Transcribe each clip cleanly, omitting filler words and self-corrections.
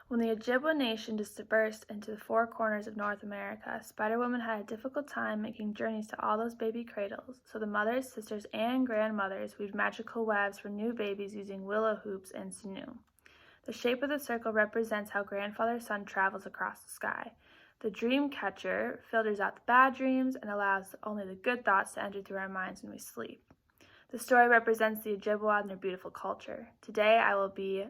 When the Ojibwa nation dispersed into the four corners of North America, Spider Woman had a difficult time making journeys to all those baby cradles, so the mothers, sisters, and grandmothers weaved magical webs for new babies using willow hoops and sinew. The shape of the circle represents how Grandfather Sun travels across the sky. The dream catcher filters out the bad dreams and allows only the good thoughts to enter through our minds when we sleep. The story represents the Ojibwa and their beautiful culture. Today I will be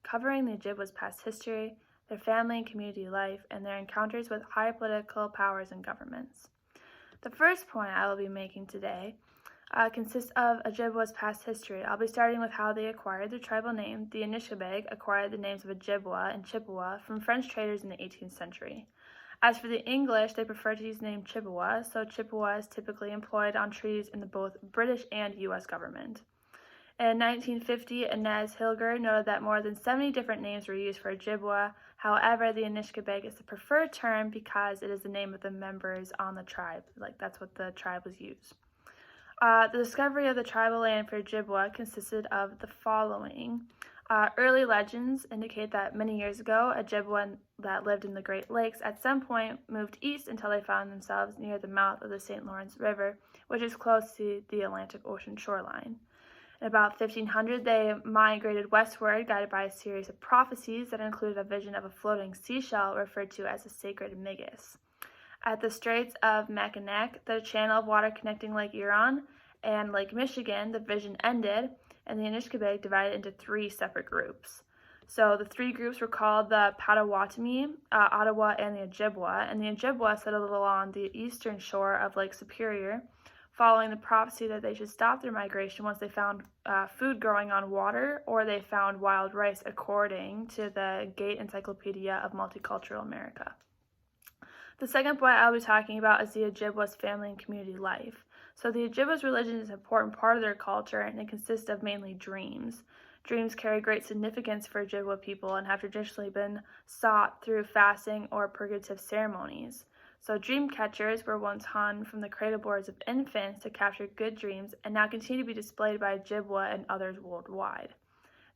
covering the Ojibwa's past history, their family and community life, and their encounters with higher political powers and governments. The first point I will be making today consists of Ojibwa's past history. I'll be starting with how they acquired their tribal name. The Anishinaabeg acquired the names of Ojibwa and Chippewa from French traders in the 18th century. As for the English, they prefer to use the name Chippewa, so Chippewa is typically employed on treaties in both British and U.S. government. In 1950, Inez Hilger noted that more than 70 different names were used for Ojibwa. However, the Anishinaabeg is the preferred term because it is the name of the members on the tribe. That's what the tribe was used. The discovery of the tribal land for Ojibwa consisted of the following. Early legends indicate that many years ago, Ojibwa that lived in the Great Lakes at some point moved east until they found themselves near the mouth of the St. Lawrence River, which is close to the Atlantic Ocean shoreline. In about 1500, they migrated westward, guided by a series of prophecies that included a vision of a floating seashell referred to as a sacred Migas. At the Straits of Mackinac, the channel of water connecting Lake Huron and Lake Michigan, the vision ended, and the Anishinaabeg divided into three separate groups. So the three groups were called the Potawatomi, Ottawa, and the Ojibwa, and the Ojibwa settled along the eastern shore of Lake Superior, following the prophecy that they should stop their migration once they found food growing on water or they found wild rice, according to the Gate Encyclopedia of Multicultural America. The second point I'll be talking about is the Ojibwa's family and community life. So the Ojibwa's religion is an important part of their culture, and it consists of mainly dreams. Dreams carry great significance for Ojibwa people and have traditionally been sought through fasting or purgative ceremonies. So dream catchers were once hung from the cradle boards of infants to capture good dreams and now continue to be displayed by Ojibwa and others worldwide.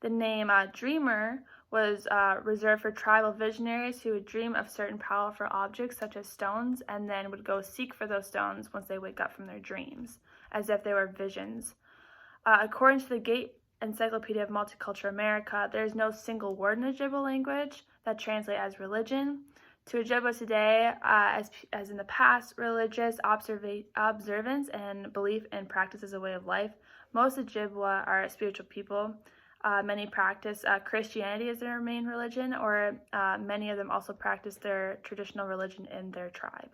The name dreamer was reserved for tribal visionaries who would dream of certain powerful objects such as stones and then would go seek for those stones once they wake up from their dreams, as if they were visions. According to the Gate Encyclopedia of Multicultural America, there is no single word in Ojibwa language that translates as religion. To Ojibwa today, as in the past, religious observance and belief and practice as a way of life. Most Ojibwa are spiritual people. Many practice Christianity as their main religion, or many of them also practice their traditional religion in their tribe.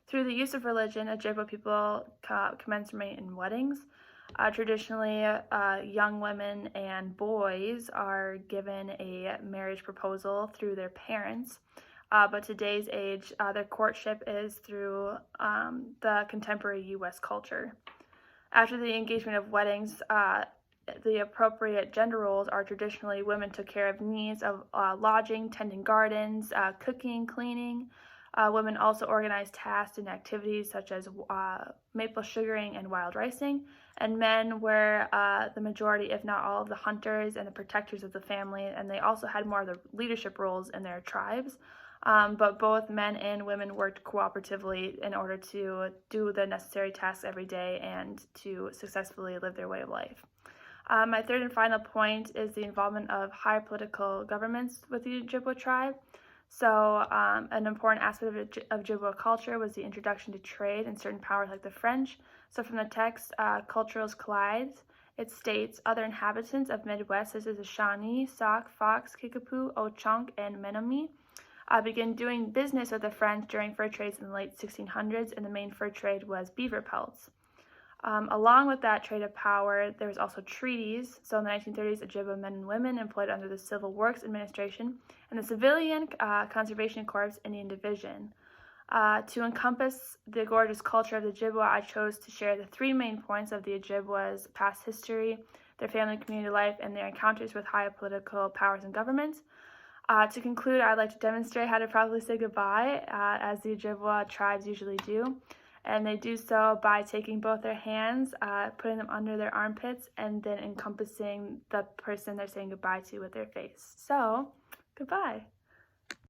Through the use of religion, Ojibwa people commensurate in weddings. Traditionally, young women and boys are given a marriage proposal through their parents, but today's age, their courtship is through the contemporary U.S. culture. After the engagement of weddings, the appropriate gender roles are traditionally women took care of needs of lodging, tending gardens, cooking, cleaning. Women also organized tasks and activities such as maple sugaring and wild ricing, and men were the majority, if not all, of the hunters and the protectors of the family, and they also had more of the leadership roles in their tribes. But both men and women worked cooperatively in order to do the necessary tasks every day and to successfully live their way of life. My third and final point is the involvement of higher political governments with the Ojibwa tribe. So an important aspect of Ojibwa culture was the introduction to trade and certain powers like the French. So from the text, Cultures Collide, it states, other inhabitants of Midwest, such as the Shawnee, Sauk, Fox, Kickapoo, Ho-Chunk, and Menominee, began doing business with the French during fur trades in the late 1600s, and the main fur trade was beaver pelts. Along with that trade of power, there was also treaties. So in the 1930s, Ojibwa men and women employed under the Civil Works Administration and the Civilian Conservation Corps Indian Division. To encompass the gorgeous culture of the Ojibwa, I chose to share the three main points of the Ojibwa's past history, their family and community life, and their encounters with higher political powers and governments. To conclude, I'd like to demonstrate how to properly say goodbye, as the Ojibwa tribes usually do. And they do so by taking both their hands, putting them under their armpits, and then encompassing the person they're saying goodbye to with their face. So, Goodbye.